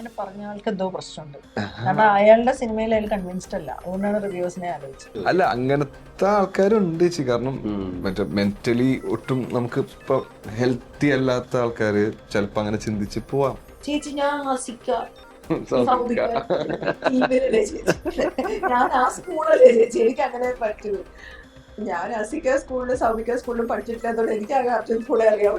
അങ്ങനെ പറഞ്ഞ ആൾക്ക് എന്തോ പ്രശ്നമുണ്ട്. കാരണം അയാളുടെ സിനിമയിൽ അയാൾ കൺവിൻസ്ഡ് അല്ല, അതുകൊണ്ടാണ് റിവ്യൂസിനെ ആലോചിച്ചത്. അല്ല, അങ്ങനത്തെ ആൾക്കാരുണ്ട് ചേച്ചി. കാരണം മറ്റേ മെന്റലി ഒട്ടും നമുക്ക് ഇപ്പൊ ഹെൽത്തി അല്ലാത്ത ആൾക്കാര് ചിലപ്പോ അങ്ങനെ ചിന്തിച്ച് പോവാം. ചേച്ചി ഞാൻ ആസിക്കാം, ഞാൻ ആ സ്കൂളല്ലേ ചേച്ചി, എനിക്ക് അങ്ങനെ പറ്റൂ. ഞാൻ അസിക്ക സ്കൂളിലും സൗമിക സ്കൂളിലും പഠിച്ചിട്ടില്ലാത്തതുകൊണ്ട് എനിക്ക് ആകെ അർജുൻ കൂടെ അറിയാം.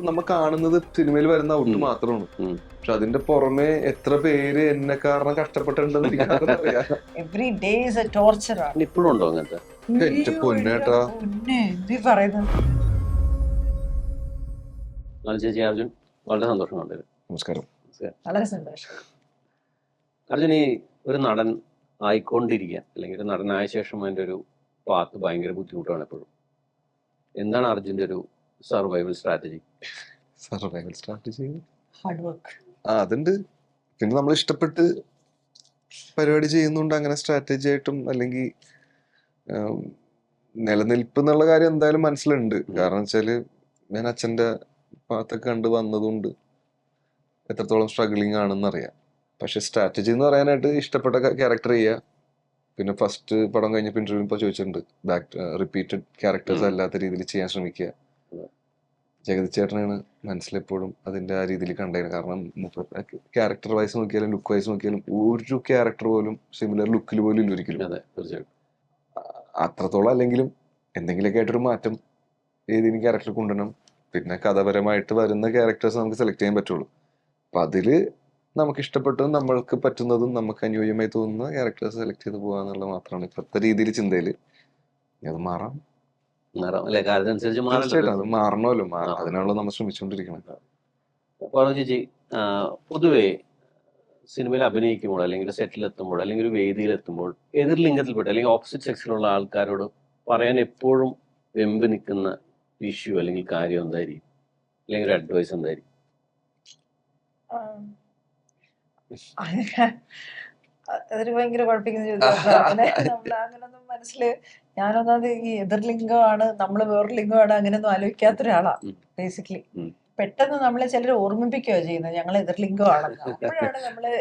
നമ്മ കാണുന്നത് സിനിമയിൽ വരുന്ന ഔട്ട് മാത്രമാണ്. പക്ഷെ അതിന്റെ പുറമെ എത്ര പേര് എന്നെ കാരണം കഷ്ടപ്പെട്ടിട്ടുണ്ടെന്ന് എനിക്കറിയാം. Every day is A torture ആണ്. ഇപ്പോഴും ഉണ്ടോ അങ്ങനത്തെ? എന്റെ പൊന്നേട്ടാ, എന്ത് പറയുന്നത്. ചേച്ചി അർജുൻ, വളരെ സന്തോഷം കണ്ടത്. നമസ്കാരം. വളരെ സന്തോഷം. അർജുൻ, ഈ ഒരു നടൻ ആയിക്കൊണ്ടിരിക്കുക അല്ലെങ്കിൽ ഒരു നടനായ ശേഷം അതിൻ്റെ ഒരു പാത്ത് ഭയങ്കര ബുദ്ധിമുട്ടാണ് എപ്പോഴും. എന്താണ് അർജുൻ്റെ ഒരു survival strategy? Survival strategy hard work. അതുണ്ട്. പിന്നെ നമ്മൾ ഇഷ്ടപ്പെട്ട് പരിപാടി ചെയ്യുന്നുണ്ട്. അങ്ങനെ സ്ട്രാറ്റജി ആയിട്ടും അല്ലെങ്കിൽ നിലനിൽപ്പ് എന്നുള്ള കാര്യം എന്തായാലും മനസ്സിലുണ്ട്. കാരണം വെച്ചാല് ഞാൻ അച്ഛൻ്റെ ഭാഗത്തൊക്കെ കണ്ട് വന്നതുകൊണ്ട് എത്രത്തോളം സ്ട്രഗിളിങ് ആണെന്ന് അറിയാം. പക്ഷെ സ്ട്രാറ്റജി എന്ന് പറയാനായിട്ട് ഇഷ്ടപ്പെട്ട ക്യാരക്ടർ ചെയ്യുക. പിന്നെ ഫസ്റ്റ് പടം കഴിഞ്ഞപ്പോൾ ഇന്റർവ്യൂ ഇപ്പോൾ ചോദിച്ചിട്ടുണ്ട്, റിപ്പീറ്റഡ് ക്യാരക്ടേഴ്സ് അല്ലാത്ത രീതിയിൽ ചെയ്യാൻ ശ്രമിക്കുക. ജഗതി ചേട്ടനാണ് മനസ്സിലെപ്പോഴും അതിന്റെ ആ രീതിയിൽ കണ്ടത്. കാരണം ക്യാരക്ടർ വൈസ് നോക്കിയാലും ലുക്ക് വൈസ് നോക്കിയാലും ഒരു ക്യാരക്ടർ പോലും സിമിലർ ലുക്കിൽ പോലും ഇല്ല ഒരിക്കലും. തീർച്ചയായിട്ടും അത്രത്തോളം അല്ലെങ്കിലും എന്തെങ്കിലുമൊക്കെ ആയിട്ടൊരു മാറ്റം ഏതെങ്കിലും ക്യാരക്ടർ കൊണ്ടുവരണം. പിന്നെ കഥാപരമായിട്ട് വരുന്ന ക്യാരക്ടേഴ്സ് നമുക്ക് സെലക്ട് ചെയ്യാൻ പറ്റുള്ളൂ. അപ്പൊ അതില് നമുക്ക് ഇഷ്ടപ്പെട്ടതും നമ്മൾക്ക് പറ്റുന്നതും നമുക്ക് അനുയോജ്യമായി തോന്നുന്ന ക്യാരക്ടേഴ്സ് സെലക്ട് ചെയ്ത് പോകാന്നുള്ളത് മാത്രമാണ് ഇപ്പോഴത്തെ രീതിയിൽ ചിന്തയില്. അത് മാറാം, തീർച്ചയായിട്ടും അത് മാറണമല്ലോ. അതിനാണല്ലോ നമ്മൾ ശ്രമിച്ചുകൊണ്ടിരിക്കുന്നത്. ചേച്ചി, പൊതുവെ സിനിമയിൽ അഭിനയിക്കുമ്പോൾ അല്ലെങ്കിൽ സെറ്റിലെത്തുമ്പോൾ അല്ലെങ്കിൽ ഒരു വേദിയിലെത്തുമ്പോൾ എതിർ ലിംഗത്തിൽപ്പെട്ട അല്ലെങ്കിൽ ഓപ്പോസിറ്റ് സെക്സിലുള്ള ആൾക്കാരോട് പറയാൻ എപ്പോഴും വെമ്പ് നിൽക്കുന്ന ഇഷ്യൂ അല്ലെങ്കിൽ കാര്യം എന്തായിരിക്കും, അല്ലെങ്കിൽ ഒരു അഡ്വൈസ് എന്തായിരിക്കും? അതൊരു ഭയങ്കര കുഴപ്പിക്കുന്ന ചോദ്യമാണ്. അങ്ങനൊന്നും മനസ്സില് ഞാനൊന്നാമത് ഈ എതിർലിംഗമാണ്, നമ്മള് വേറൊരു ലിംഗമാണ് അങ്ങനെയൊന്നും ആലോചിക്കാത്ത ഒരാളാ ബേസിക്കലി. പെട്ടെന്ന് നമ്മളെ ചിലർ ഓർമ്മിപ്പിക്കുകയോ ചെയ്യുന്നത് ഞങ്ങൾ എതിർലിംഗമാണെന്ന്. അപ്പോഴാണ് നമ്മള്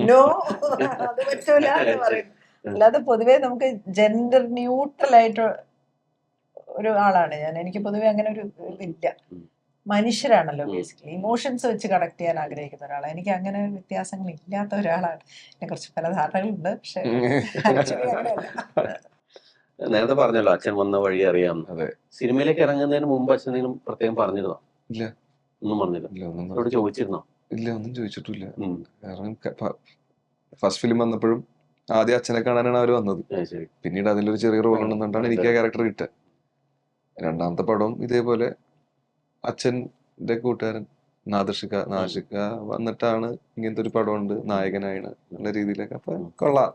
നോ അത് പറ്റൂല എന്ന് പറയുന്നത്. അല്ലാതെ പൊതുവെ നമുക്ക് ജെൻഡർ ന്യൂട്രൽ ആയിട്ട് ഒരു ആളാണ് ഞാൻ. എനിക്ക് പൊതുവെ അങ്ങനെ ഒരു ഇതില്ല. മനുഷ്യരാണല്ലോ ബേസിക്കലി, ഇമോഷൻസ് വെച്ച് കണക്ട് ചെയ്യാൻ ആഗ്രഹിക്കുന്ന ഒരാളാണ്. എനിക്ക് അങ്ങനെ വ്യത്യാസങ്ങൾ ഇല്ലാത്ത ഒരാളാണ്. എന്നെ കുറിച്ച് പല ധാരണകളുണ്ട്, പക്ഷെ നേരത്തെ പറഞ്ഞല്ലോ അച്ഛൻ വന്ന വഴി അറിയാം. അതെ. സിനിമയിലേക്ക് ഇറങ്ങുന്നതിന് മുമ്പ് അച്ഛൻ എന്തെങ്കിലും പ്രത്യേകം പറഞ്ഞിരുന്നോ? ഇല്ല, ഒന്നും പറഞ്ഞില്ല. ചോദിച്ചിരുന്നോ? ഇല്ല, ഒന്നും ചോദിച്ചിട്ടില്ല. കാരണം ഫസ്റ്റ് ഫിലിം വന്നപ്പോഴും ആദ്യം അച്ഛനെ കാണാനാണ് അവര് വന്നത്. പിന്നീട് അതിലൊരു ചെറിയ റോൾ ഉണ്ടെന്നുകൊണ്ടാണ് എനിക്ക് ആ ക്യാരക്ടർ കിട്ടുക. രണ്ടാമത്തെ പടവും ഇതേപോലെ അച്ഛൻ്റെ കൂട്ടുകാരൻ നാദിഷിക വന്നിട്ടാണ് ഇങ്ങനത്തെ ഒരു പടമുണ്ട്, നായകനായാണ് എന്നുള്ള രീതിയിലൊക്കെ. അപ്പൊ കൊള്ളാം,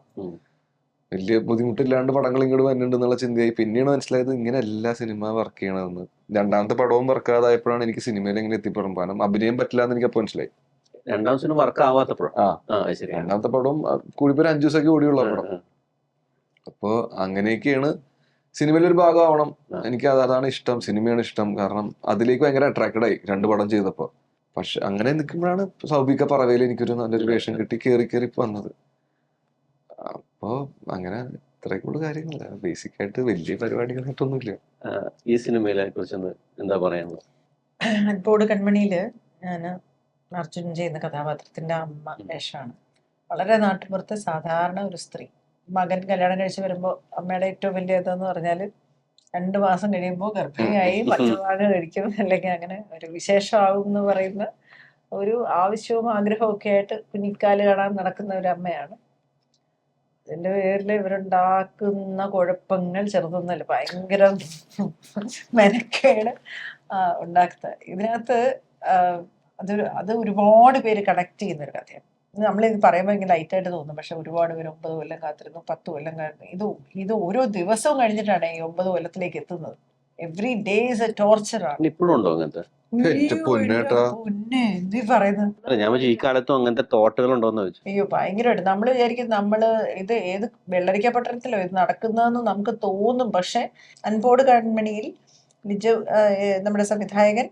വലിയ ബുദ്ധിമുട്ടില്ലാണ്ട് പടങ്ങൾ ഇങ്ങോട്ട് വരുന്നുണ്ട് എന്നുള്ള ചിന്തയായി. പിന്നെയാണ് മനസ്സിലായത് ഇങ്ങനെ എല്ലാ സിനിമ വർക്ക് ചെയ്യണമെന്ന്. രണ്ടാമത്തെ പടവും വർക്കാതായപ്പോഴാണ് എനിക്ക് സിനിമയിൽ എങ്ങനെ എത്തിപ്പെടും. കാരണം അഭിനയം പറ്റില്ല എന്ന് എനിക്ക് അപ്പൊ മനസ്സിലായി. രണ്ടാമത്തെ വർക്ക് ആവാത്തപ്പോഴും രണ്ടാമത്തെ പടവും കൂടിപ്പോ 5 ദിവസമൊക്കെ ഓടിയുള്ള പടം. അപ്പോ അങ്ങനെയൊക്കെയാണ് സിനിമയിലൊരു ഭാഗമാവണം. എനിക്ക് അതാണ് ഇഷ്ടം, സിനിമയാണ് ഇഷ്ടം. കാരണം അതിലേക്ക് ഭയങ്കര അട്രാക്റ്റഡ് ആയി 2 പടം ചെയ്തപ്പോ. പക്ഷെ അങ്ങനെ നിൽക്കുമ്പോഴാണ് സൗബിക പറവയിൽ എനിക്കൊരു നല്ലൊരു വേഷം കിട്ടി കയറി വന്നത്. അപ്പോ അങ്ങനെ ഇത്രയൊക്കെയുള്ള കാര്യങ്ങളല്ല, ബേസിക് ആയിട്ട് വലിയ പരിപാടികളായിട്ടൊന്നുമില്ല. ഈ സിനിമയിലെ കുറിച്ച് എന്താ പറയാനുള്ളത്? അൻപോട് കൺമണിയില് ഞാൻ അർജുൻ ചെയ്യുന്ന കഥാപാത്രത്തിന്റെ അമ്മ വേഷമാണ്. വളരെ നാട്ടുപുറത്ത് സാധാരണ ഒരു സ്ത്രീ. മകൻ കല്യാണം കഴിച്ച് വരുമ്പോൾ അമ്മയുടെ ഏറ്റവും വലിയ ഇതെന്ന് പറഞ്ഞാൽ 2 മാസം കഴിയുമ്പോൾ ഗർഭിണിയായി പച്ചവാഴ കഴിക്കും, അല്ലെങ്കിൽ അങ്ങനെ ഒരു വിശേഷമാകും എന്ന് പറയുന്ന ഒരു ആവശ്യവും ആഗ്രഹവും ഒക്കെ ആയിട്ട് കുഞ്ഞിക്കാല് കാണാൻ നടക്കുന്ന ഒരു അമ്മയാണ്. അതിന്റെ പേരിൽ ഇവരുണ്ടാക്കുന്ന കുഴപ്പങ്ങൾ ചെറുതൊന്നുമല്ല, ഭയങ്കര മെനക്കേട് ഉണ്ടാക്കുന്നത്. ഇതിനകത്ത് അത് ഒരുപാട് പേര് കണക്ട് ചെയ്യുന്ന ഒരു കഥയാണ്. നമ്മളിത് പറയുമ്പോൾ ഇങ്ങനെ ലൈറ്റായിട്ട് തോന്നും, പക്ഷെ ഒരുപാട് പേര് 9 കൊല്ലം കാത്തിരുന്നു, 10 കൊല്ലം കാത്തിരുന്നു. ഇത് ഓരോ ദിവസവും കഴിഞ്ഞിട്ടാണ് ഈ 9 കൊല്ലത്തിലേക്ക് എത്തുന്നത്. Every day is A torture ആണ്. ഇപ്പോഴും ഉണ്ടോ അങ്ങനത്തെ? ഞാൻ ഈ കാലത്തും അങ്ങനത്തെ തോട്ടുകൾ ഉണ്ടോന്ന് ചോദിച്ചു. അയ്യോ, ഭയങ്കരമായിട്ട് നമ്മൾ വിചാരിക്കും ഇത് ഏത് വെള്ളരിക്ക പട്ടണത്തിലോ ഇത് നടക്കുന്നതെന്ന് നമുക്ക് തോന്നും. പക്ഷെ അൻപോട് കൺമണിയിൽ ലിജോ നമ്മുടെ സംവിധായകൻ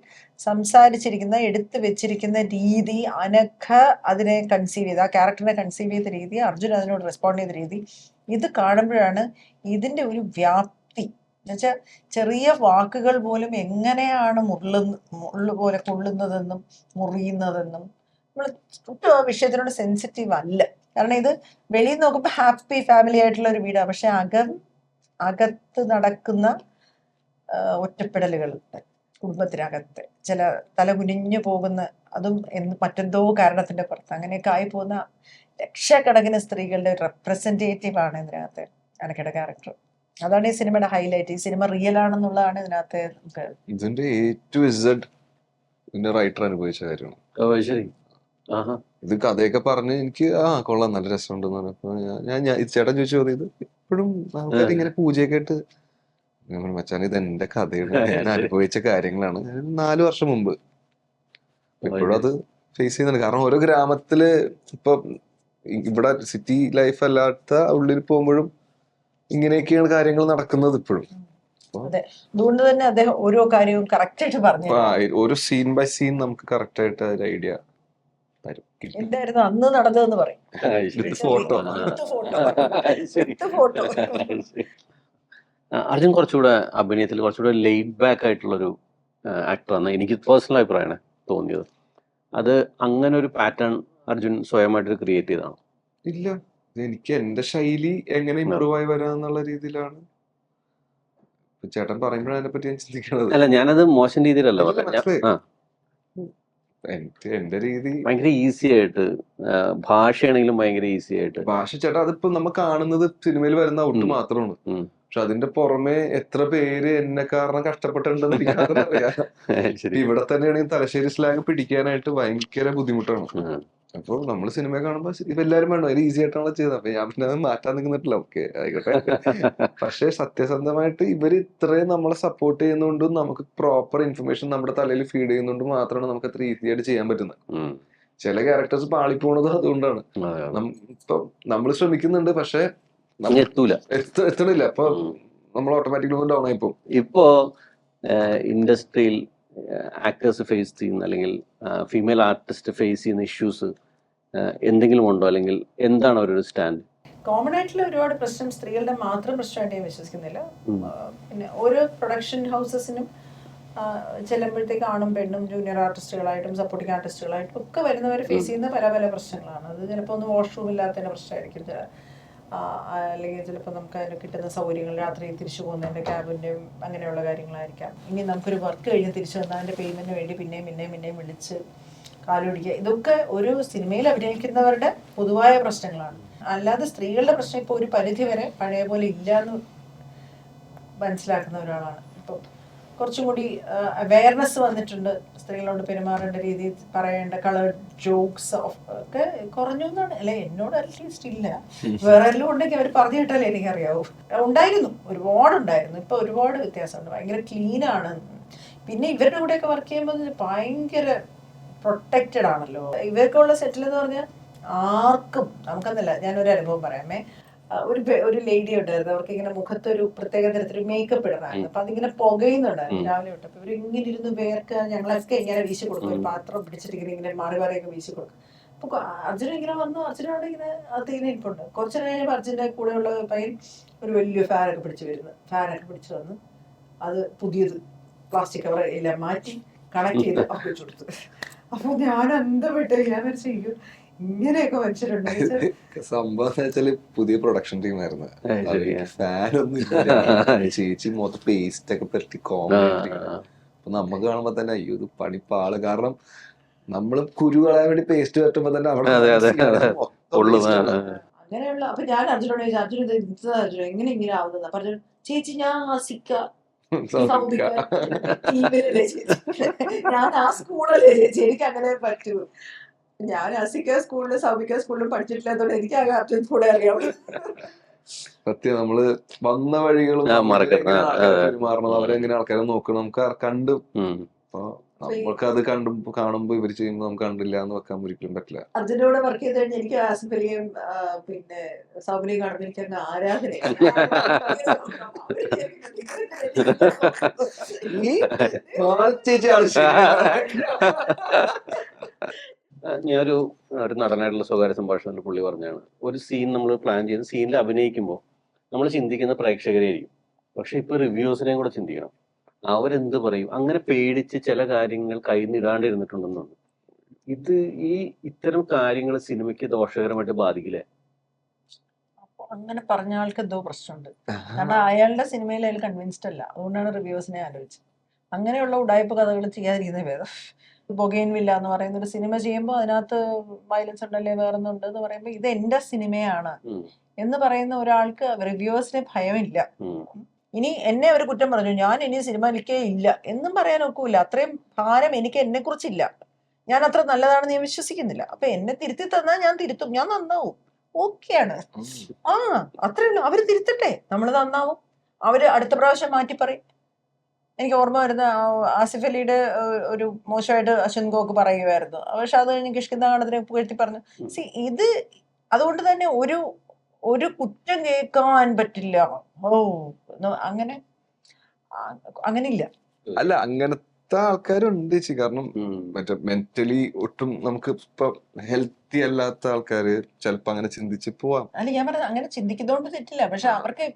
സംസാരിച്ചിരിക്കുന്ന എടുത്തു വെച്ചിരിക്കുന്ന രീതി, അനഘ അതിനെ കൺസീവ് ചെയ്ത്, ആ ക്യാരക്ടറിനെ കൺസീവ് ചെയ്ത രീതി, അർജുൻ അതിനോട് റെസ്പോണ്ട് ചെയ്ത രീതി, ഇത് കാണുമ്പോഴാണ് ഇതിൻ്റെ ഒരു വ്യാപ്തി. എന്നുവെച്ചാൽ ചെറിയ വാക്കുകൾ പോലും എങ്ങനെയാണ് മുള്ളു പോലെ കൊള്ളുന്നതെന്നും മുറിയുന്നതെന്നും നമ്മൾ ഒട്ടും ആ വിഷയത്തിനോട് സെൻസിറ്റീവ് അല്ല. കാരണം ഇത് വെളിയിൽ നോക്കുമ്പോൾ ഹാപ്പി ഫാമിലി ആയിട്ടുള്ള ഒരു വീടാണ്, പക്ഷെ അകത്ത് നടക്കുന്ന ഒറ്റപ്പെടലുകളുണ്ട്. കുടുംബത്തിനകത്ത് ചില തല കുനിഞ്ഞു പോകുന്ന, അതും മറ്റെന്തോ കാരണത്തിന്റെ പുറത്ത് അങ്ങനെയൊക്കെ ആയി പോകുന്ന ലക്ഷക്കണക്കിന് സ്ത്രീകളുടെ റെപ്രസെന്റേറ്റീവ് ആണ് ഇതിനകത്ത് അനക്കയുടെ ക്യാരക്ടർ. അതാണ് ഈ സിനിമയുടെ ഹൈലൈറ്റ്. ഈ സിനിമ റിയൽ ആണെന്നുള്ളതാണ് ഇതിനകത്ത് നമുക്ക് ഇതിന്റെ A to Z ഇതിന്റെ റൈറ്റർ അനുഭവിച്ച കാര്യമാണ്. ശരി. ഇത് കഥയൊക്കെ പറഞ്ഞ് എനിക്ക് കൊള്ളാം, നല്ല രസമുണ്ടെന്ന് പറഞ്ഞപ്പോ ഞാൻ ചേട്ടൻ ചോദിച്ചു ഇത് ഇപ്പോഴും ആൾക്കാർ ഇങ്ങനെ പൂജയൊക്കെ ആയിട്ട് മച്ചാൻ ഇത് എന്റെ കഥയാണ്, ഞാൻ അനുഭവിച്ച കാര്യങ്ങളാണ് 4 വർഷം മുമ്പ്. ഇപ്പോഴും അത് ഫേസ് ചെയ്യുന്നുണ്ട്. കാരണം ഓരോ ഗ്രാമത്തില് ഇപ്പൊ ഇവിടെ സിറ്റി ലൈഫ് അല്ലാത്ത ഉള്ളിൽ പോകുമ്പോഴും ഇങ്ങനെയൊക്കെയാണ് കാര്യങ്ങൾ നടക്കുന്നത് ഇപ്പോഴും. അതുകൊണ്ട് തന്നെ അദ്ദേഹം ഓരോ കാര്യവും കറക്റ്റ് ആയിട്ട് പറഞ്ഞു, ഒരു സീൻ ബൈ സീൻ നമുക്ക് കറക്റ്റ് ആയിട്ട് ഒരു ഐഡിയ തരും. എന്തായിരുന്നു അന്ന് നടന്നതെന്ന് പറയും. ഫോട്ടോ അർജുൻ കുറച്ചുകൂടെ അഭിനയത്തിൽ കുറച്ചുകൂടെ ലെയ്ഡ് ബാക്ക് ആയിട്ടുള്ളൊരു ആക്ടറാണ് എനിക്ക് പേഴ്സണൽ അഭിപ്രായമാണ് തോന്നിയത്. അത് അങ്ങനെ ഒരു പാറ്റേൺ അർജുൻ സ്വയമായിട്ട് ക്രിയേറ്റ് ചെയ്തതാണ്? ഇല്ല, എനിക്ക് എന്റെ ശൈലി എങ്ങനെ ഇമ്പ്രൂവ് ആയി വരാന്നുള്ള രീതിയിലാണ് ചേട്ടൻ പറയുമ്പോഴാണ് അതിനെ പറ്റി ഞാൻ ചിന്തിക്കണത്. അല്ല, ഞാനത് മോശം രീതിയിലല്ല എന്റെ രീതി ഭയങ്കര ഈസി ആയിട്ട്, ഭാഷയാണെങ്കിലും ഭയങ്കര ഈസി ആയിട്ട്. ഭാഷ ചേട്ടാ അതിപ്പോ നമ്മൾ കാണുന്നത് സിനിമയിൽ വരുന്ന ഔട്ട് മാത്രമാണ്, പക്ഷെ അതിന്റെ പുറമെ എത്ര പേര് എന്നെ കാരണം കഷ്ടപ്പെട്ടിട്ടുണ്ടെന്ന് എനിക്ക് അറിയാം. ഇവിടെ തന്നെയാണെങ്കിൽ തലശ്ശേരി സ്ലാങ് പിടിക്കാനായിട്ട് ഭയങ്കര ബുദ്ധിമുട്ടാണ്. അപ്പൊ നമ്മള് സിനിമ കാണുമ്പോ ഇപ്പൊ എല്ലാരും വേണം ഒരു ഈസി ആയിട്ടാണ് ചെയ്തത്. അപ്പൊ ഞാൻ പിന്നെ അത് മാറ്റാൻ നിൽക്കുന്നിട്ടില്ല, ഓക്കെ ആയിക്കോട്ടെ. പക്ഷെ സത്യസന്ധമായിട്ട് ഇവര് ഇത്രയും നമ്മളെ സപ്പോർട്ട് ചെയ്യുന്നതുകൊണ്ടും നമുക്ക് പ്രോപ്പർ ഇൻഫർമേഷൻ നമ്മുടെ തലയിൽ ഫീഡ് ചെയ്യുന്നതുകൊണ്ട് മാത്രമാണ് നമുക്ക് അത്ര ഈസി ആയിട്ട് ചെയ്യാൻ പറ്റുന്നത്. ചില ക്യാരക്ടേഴ്സ് പാളിപ്പോണത് അതുകൊണ്ടാണ്. ഇപ്പൊ നമ്മൾ ശ്രമിക്കുന്നുണ്ട്, പക്ഷെ എത്തണില്ല. അപ്പൊ നമ്മൾ ഓട്ടോമാറ്റിക്കലി ഡൗൺ ആയിപ്പോ. ഇപ്പോ ഇൻഡസ്ട്രിയിൽ ആക്ടേഴ്സ് ഫേസ് ചെയ്യുന്ന അല്ലെങ്കിൽ ഫീമെയിൽ ആർട്ടിസ്റ്റ് ഫേസ് ചെയ്യുന്ന ഇഷ്യൂസ് എന്തെങ്കിലും ഉണ്ടോ, അല്ലെങ്കിൽ എന്താണ് അവരൊരു സ്റ്റാൻഡ്? കോമൺ ആയിട്ടുള്ള ഒരുപാട് പ്രശ്നം സ്ത്രീകളുടെ മാത്രം പ്രശ്നമായിട്ട് ഞാൻ വിശ്വസിക്കുന്നില്ല. പിന്നെ ഓരോ പ്രൊഡക്ഷൻ ഹൗസസിനും ചെല്ലുമ്പോഴത്തേക്ക് ആണും പെണ്ണും ജൂനിയർ ആർട്ടിസ്റ്റുകളായിട്ടും സപ്പോർട്ടിംഗ് ആർട്ടിസ്റ്റുകളായിട്ടും ഒക്കെ വരുന്നവർ ഫേസ് ചെയ്യുന്ന പല പല പ്രശ്നങ്ങളാണ്. അത് ചിലപ്പോൾ ഒന്ന് വാഷ്റൂം ഇല്ലാത്തതിൻ്റെ പ്രശ്നമായിരിക്കും, അല്ലെങ്കിൽ ചിലപ്പോൾ നമുക്ക് അതിന് കിട്ടുന്ന സൗകര്യങ്ങൾ രാത്രി തിരിച്ചു പോകുന്നതിൻ്റെ ക്യാബിൻ്റെയും അങ്ങനെയുള്ള കാര്യങ്ങളായിരിക്കാം. ഇനി നമുക്കൊരു വർക്ക് കഴിഞ്ഞ് തിരിച്ചു വന്നാൽ അതിൻ്റെ പേയ്മെൻറ്റിന് വേണ്ടി പിന്നെയും വിളിച്ച് കാലുപിടിക്കുക. ഇതൊക്കെ ഒരു സിനിമയിൽ അഭിനയിക്കുന്നവരുടെ പൊതുവായ പ്രശ്നങ്ങളാണ്. അല്ലാതെ സ്ത്രീകളുടെ പ്രശ്നം ഇപ്പോൾ ഒരു പരിധി വരെ പഴയ പോലെ ഇല്ല എന്ന് മനസ്സിലാക്കുന്ന ഒരാളാണ്. ഇപ്പോൾ കുറച്ചും കൂടി അവെയർനെസ് വന്നിട്ടുണ്ട്. സ്ത്രീകളോട് പെരുമാറേണ്ട രീതി, പറയേണ്ട കളർ ജോക്സ് ഒക്കെ കുറഞ്ഞു എന്നാണ്. അല്ലെ, എന്നോട് അറ്റ്ലീസ്റ്റ് ഇല്ല, വേറെ എല്ലാം ഉണ്ടെങ്കിൽ അവർ പറഞ്ഞു കേട്ടാലേ എനിക്കറിയാവൂ. ഒരുപാടുണ്ടായിരുന്നു. ഇപ്പൊ ഒരുപാട് വ്യത്യാസമുണ്ട്. ഭയങ്കര ക്ലീനാണ്. പിന്നെ ഇവരുടെ കൂടെയൊക്കെ വർക്ക് ചെയ്യുമ്പോൾ ഭയങ്കര പ്രൊട്ടക്റ്റഡ് ആണല്ലോ. ഇവർക്കുള്ള സെറ്റിൽ എന്ന് പറഞ്ഞാൽ ആർക്കും നമുക്കെന്നല്ല. ഞാനൊരു അനുഭവം പറയാമേ. ഒരു ലേഡി ഉണ്ടായിരുന്നു, അവർക്ക് ഇങ്ങനെ മുഖത്തൊരു പ്രത്യേക തരത്തിലൊരു മേക്കപ്പ് ഇടണമായിരുന്നു. അപ്പൊ അതിങ്ങനെ പുകയുന്നുണ്ടായിരുന്നു രാവിലെ തൊട്ട്. അപ്പൊ ഇവർ ഇങ്ങനെ ഇരുന്ന് വേർക്കുക, ഞങ്ങളൊക്കെ ഇങ്ങനെ വീശി കൊടുക്കും, ഒരു പാത്രം പിടിച്ചിട്ട് ഇങ്ങനെ മാറി മാറിയൊക്കെ വീശി കൊടുക്കും. അപ്പൊ അർജുന ഇങ്ങനെ വന്നു, അർജുനോട് ഇങ്ങനെ അകത്തേക്ക് ഇരിപ്പുണ്ട്. കുറച്ചു നേരം അർജുൻ്റെ കൂടെയുള്ള പയ്യൻ ഒരു വലിയ ഫാനൊക്കെ പിടിച്ചു വന്ന് അത് പുതിയത് പ്ലാസ്റ്റിക് കവർ എല്ലാം മാറ്റി കണക്ട് ചെയ്ത് വെച്ചു കൊടുത്തു. അപ്പൊ ഞാൻ അന്തപ്പെട്ട് ഞാൻ ചെയ്യും, ഇങ്ങനെയൊക്കെ വെച്ചിട്ടുണ്ട്. സംഭവം വെച്ചാല് പുതിയ പ്രൊഡക്ഷൻ ടീമായിരുന്നു. ഫാനൊന്നും ഇല്ല, ചേച്ചി മൊത്തം പേസ്റ്റ് ഒക്കെ പറ്റി കോമഡി. അപ്പൊ നമുക്ക് കാണുമ്പോ തന്നെ അയ്യോ ഇത് പണിപ്പാള്. കാരണം നമ്മള് കുരു കളയാൻ വേണ്ടി പേസ്റ്റ് പറ്റുമ്പോ തന്നെ അവിടെ അങ്ങനെയുള്ള. അപ്പൊ ഞാൻ അർജുനോട് ചോദിച്ചു, അർജുന എങ്ങനെ ആവുന്ന പറഞ്ഞു, ചേച്ചി ഞാൻ ഞാൻ ആ സ്കൂളല്ലേ ചേച്ചി, എനിക്ക് അങ്ങനെ പറ്റൂ. ഞാൻ അസിക്ക സ്കൂളിലും സൗമിക സ്കൂളിലും പഠിച്ചിട്ടില്ലാത്തോണ്ട് എനിക്ക് ആ അർജുൻ കൂടെ അറിയാവുള്ളൂ. സത്യം, നമ്മള് വന്ന വഴികളും പെരുമാറണം, അവരെങ്ങനെ ആൾക്കാരെ നോക്കണം, നമുക്ക് കണ്ടു. അപ്പൊ നമുക്ക് അത് കാണുമ്പോ ഇവര് ചെയ്യുമ്പോൾ നമുക്ക് കണ്ടില്ല എന്ന് വെക്കാൻ ഒരിക്കലും പറ്റില്ല. അർജുനോട് വർക്ക് ചെയ്ത് കഴിഞ്ഞാൽ എനിക്ക് ആസിഫ് അലിയും പിന്നെ സൗബിനെയും കാണുമ്പോൾ എനിക്ക് അങ്ങ് ആരാധനയാണ്. ഞാനൊരു നടനായിട്ടുള്ള സ്വകാര്യ സംഭാഷണത്തിൽ പുള്ളി പറഞ്ഞാണ്, ഒരു സീൻ നമ്മൾ പ്ലാൻ ചെയ്ത് സീനിൽ അഭിനയിക്കുമ്പോൾ നമ്മൾ ചിന്തിക്കുന്ന പ്രേക്ഷകരെയായിരിക്കും, പക്ഷെ ഇപ്പൊ റിവ്യൂസിനെയും കൂടെ ചിന്തിക്കണം, അവരെന്ത് പറയും. അങ്ങനെ പേടിച്ച് ചില കാര്യങ്ങൾ കൈന്നിടാണ്ടിരുന്നിട്ടുണ്ടെന്നു. ഇത് ഇത്തരം കാര്യങ്ങൾ സിനിമയ്ക്ക് ദോഷകരമായിട്ട് ബാധിക്കില്ലേ? അങ്ങനെ പറഞ്ഞ ആൾക്ക് എന്തോ പ്രശ്നമുണ്ട്. കാരണം അയാളുടെ സിനിമയിൽ അയാൾ കൺവിൻസ്ഡ് അല്ല, അതുകൊണ്ടാണ് റിവ്യൂസിനെ ആലോചിച്ചത്. അങ്ങനെയുള്ള ഉടായ്പ കഥകൾ ചെയ്യാതിരിക്കുന്നത് ഭേദം. ബൊഗെയിൻവില്ല എന്ന് പറയുന്ന ഒരു സിനിമ ചെയ്യുമ്പോൾ അതിനകത്ത് വയലൻസ് ഉണ്ടല്ലേ വേറൊന്നുണ്ട് എന്ന് പറയുമ്പോൾ ഇത് എന്റെ സിനിമയാണ് എന്ന് പറയുന്ന ഒരാൾക്ക് റിവ്യൂവേഴ്സിനെ ഭയമില്ല. ഇനി എന്നെ ഒരു കുറ്റം പറഞ്ഞു, ഞാൻ ഇനി സിനിമയിലേക്കേ ഇല്ല എന്നും പറയാൻ ഒക്കില്ല. അത്രയും ഭാരം എനിക്ക് എന്നെ കുറിച്ചില്ല. ഞാൻ അത്ര നല്ലതാണെന്ന് ഞാൻ വിശ്വസിക്കുന്നില്ല. അപ്പൊ എന്നെ തിരുത്തി തന്നാൽ ഞാൻ തിരുത്തും, ഞാൻ നന്നാവും, ഓക്കെയാണ്. അത്രേ ഉള്ളൂ. അവര് തിരുത്തട്ടെ, നമ്മൾ നന്നാവും. അവര് അടുത്ത പ്രാവശ്യം മാറ്റി പറയും. എനിക്ക് ഓർമ്മ വരുന്ന ആസിഫ് അലിയുടെ ഒരു മോശമായിട്ട് അശ്വന്ത് ഗോക്ക് പറയുമായിരുന്നു, പക്ഷെ അത് കഴിഞ്ഞ് കിഷ്കിന്ദ കാണത്തിനെ പുകഴ്ത്തി പറഞ്ഞു. ഇത് അതുകൊണ്ട് തന്നെ ഒരു കുറ്റം കേൾക്കാൻ പറ്റില്ല. അങ്ങനെയില്ല. അല്ല, അങ്ങനത്തെ ആൾക്കാരുണ്ട് ചേച്ചി. കാരണം മറ്റേ മെന്റലി ഒട്ടും നമുക്ക് ഇപ്പൊ ഹെൽത്തി അല്ലാത്ത ആൾക്കാര് ചിലപ്പോ അങ്ങനെ ചിന്തിച്ച് പോവാം. അല്ല, ഞാൻ പറഞ്ഞത് അങ്ങനെ ചിന്തിക്കുന്നതുകൊണ്ട് തെറ്റില്ല, പക്ഷെ അവർക്ക്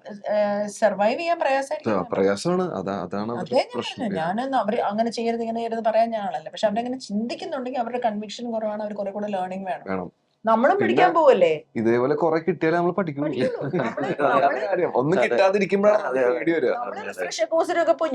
സർവൈവ് ചെയ്യാൻ പ്രയാസമാണ്. അതാണ് പ്രശ്നം. ഞാനൊന്നും അവര് അങ്ങനെ ചെയ്യരുത് ഇങ്ങനെ ചെയ്യരുത് പറയാൻ ഞാനല്ല, പക്ഷെ അവരങ്ങനെ ചിന്തിക്കുന്നുണ്ടെങ്കിൽ അവരുടെ കൺവിക്ഷൻ കുറവാണ്. അവർ കുറെ കൂടെ ലേണിംഗ് വേണം. നമ്മളും പഠിക്കാൻ പോവല്ലേ. ഇതേപോലെ കുറെ കിട്ടിയാലേ നമ്മൾ പഠിക്കും. ഒന്നും കിട്ടാതിരിക്കുമ്പോഴാണ്.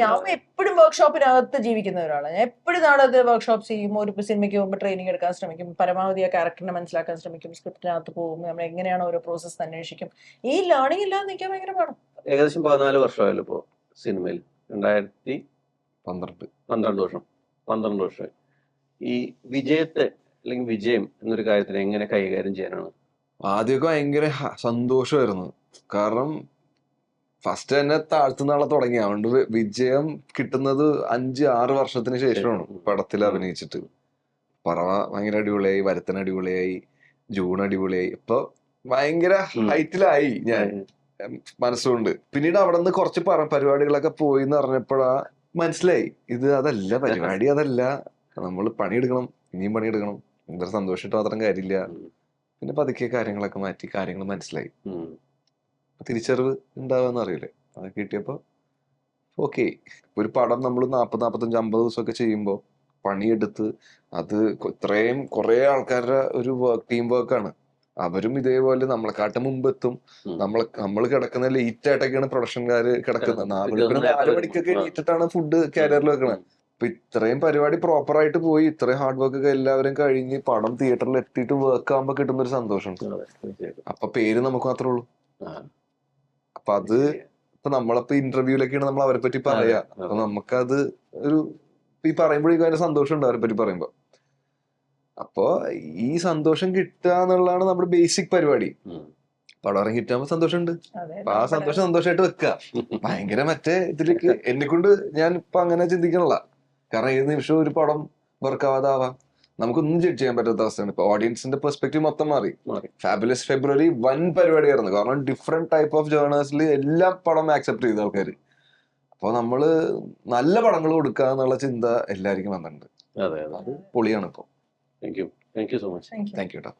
ഞാൻ എപ്പോഴും വർക്ക്ഷോപ്പിനകത്ത് ജീവിക്കുന്ന ഒരാളാണ്. ഞാൻ എപ്പോഴും നാളെ വർക്ക്ഷോപ്പ് ചെയ്യും. ഒരു സിനിമയ്ക്ക് പോകുമ്പോൾ ട്രെയിനിങ് എടുക്കാൻ ശ്രമിക്കും, പരമാവധി ആ ക്യാരക്ടറിനെ മനസ്സിലാക്കാൻ ശ്രമിക്കും, സ്ക്രിപ്റ്റിനകത്ത് പോകും, നമ്മൾ എങ്ങനെയാണ് ഓരോ പ്രോസസ് അന്വേഷിക്കും. ഈ ലേണിംഗ് ഇല്ലാതെ നിൽക്കാൻ ഭയങ്കര പാടും. ഏകദേശം 14 വർഷമായല്ലോ ഇപ്പോ സിനിമയിൽ. 12 വർഷം. ഈ വിജയത്തെ അല്ലെങ്കിൽ വിജയം എന്നൊരു കാര്യത്തിന് എങ്ങനെ കൈകാര്യം ചെയ്യാനാണ്? ആദ്യമൊക്കെ ഭയങ്കര സന്തോഷമായിരുന്നു. കാരണം ഫസ്റ്റ് തന്നെ താഴ്ത്തുന്നാളെ തുടങ്ങി. അതുകൊണ്ട് വിജയം കിട്ടുന്നത് 5-6 വർഷത്തിന് ശേഷമാണ് പടത്തിൽ അഭിനയിച്ചിട്ട്. പറവ ഭയങ്കര അടിപൊളിയായി, വരുത്തൻ അടിപൊളിയായി, ജൂൺ അടിപൊളിയായി. ഇപ്പൊ ഭയങ്കര ഹൈറ്റിലായി ഞാൻ മനസ്സുകൊണ്ട്. പിന്നീട് അവിടെ നിന്ന് കുറച്ച് പരിപാടികളൊക്കെ പോയി എന്ന് പറഞ്ഞപ്പോഴാ മനസ്സിലായി, ഇത് അതല്ല പരിപാടി, അതല്ല, നമ്മൾ പണിയെടുക്കണം, ഇനിയും പണിയെടുക്കണം, എന്തൊരു സന്തോഷിട്ട് മാത്രം കാര്യമില്ല. പിന്നെ പതുക്കെ കാര്യങ്ങളൊക്കെ മാറ്റി കാര്യങ്ങൾ മനസ്സിലായി. തിരിച്ചറിവ് ഉണ്ടാവുമെന്ന് അറിയില്ലേ, അത് കിട്ടിയപ്പോ ഓക്കെ. ഒരു പടം നമ്മൾ 40, 45, 50 ദിവസമൊക്കെ ചെയ്യുമ്പോ പണിയെടുത്ത് അത് ഇത്രയും കുറെ ആൾക്കാരുടെ ഒരു ടീം വർക്കാണ്. അവരും ഇതേപോലെ നമ്മളെക്കാട്ട് മുമ്പ് എത്തും. നമ്മൾ കിടക്കുന്ന ലേറ്റ് ആയിട്ടൊക്കെയാണ് പ്രൊഡക്ഷൻകാര് കിടക്കുന്നത്. 4 മണിക്കൊക്കെ എണീറ്റിട്ടാണ് ഫുഡ് കാരിയറിൽ വെക്കണത്. അപ്പൊ ഇത്രയും പരിപാടി പ്രോപ്പർ ആയിട്ട് പോയി, ഇത്രയും ഹാർഡ് വർക്ക് ഒക്കെ എല്ലാവരും കഴിഞ്ഞ് പടം തിയേറ്ററിൽ എത്തിയിട്ട് വർക്ക് ആകുമ്പോ കിട്ടുന്ന ഒരു സന്തോഷം. അപ്പൊ പേര് നമുക്ക് മാത്രമേ ഉള്ളൂ. അപ്പൊ അത് ഇപ്പൊ നമ്മളിപ്പോ ഇന്റർവ്യൂലൊക്കെയാണ് നമ്മൾ അവരെ പറ്റി പറയാ. അപ്പൊ നമുക്കത് ഒരു ഈ പറയുമ്പോഴേക്കും അതിന്റെ സന്തോഷം ഉണ്ട് അവരെ പറ്റി പറയുമ്പോ. അപ്പൊ ഈ സന്തോഷം കിട്ടുക എന്നുള്ളതാണ് നമ്മുടെ ബേസിക് പരിപാടി. പടം ഇറങ്ങി കിട്ടാകുമ്പോ സന്തോഷമുണ്ട്. അപ്പൊ ആ സന്തോഷമായിട്ട് വെക്കുക. ഭയങ്കര മറ്റേ ഇതിലേക്ക് എന്നെ കൊണ്ട് ഞാൻ ഇപ്പൊ അങ്ങനെ ചിന്തിക്കണില്ല. കാരണം ഏത് നിമിഷവും ഒരു പടം വർക്കാവാതാവാം. നമുക്കൊന്നും ജഡ്ജ് ചെയ്യാൻ പറ്റാത്ത അവസ്ഥയാണ്. ഇപ്പൊ ഓഡിയൻസിന്റെ പെർസ്പെക്റ്റീവ് മൊത്തം മാറി. ഫാബുലസ് ഫെബ്രുവരി വൻ പരിപാടിയായിരുന്നു. കാരണം ഡിഫറെന്റ് ടൈപ്പ് ഓഫ് ജേർണേഴ്സിൽ എല്ലാ പടം ആക്സെപ്റ്റ് ചെയ്ത ആൾക്കാർ. അപ്പൊ നമ്മള് നല്ല പടങ്ങൾ കൊടുക്കുക എന്നുള്ള ചിന്ത എല്ലാവർക്കും വന്നിട്ടുണ്ട്. അത് പൊളിയാണ് ഇപ്പൊ. Thank you so much. Thank you കേട്ടോ.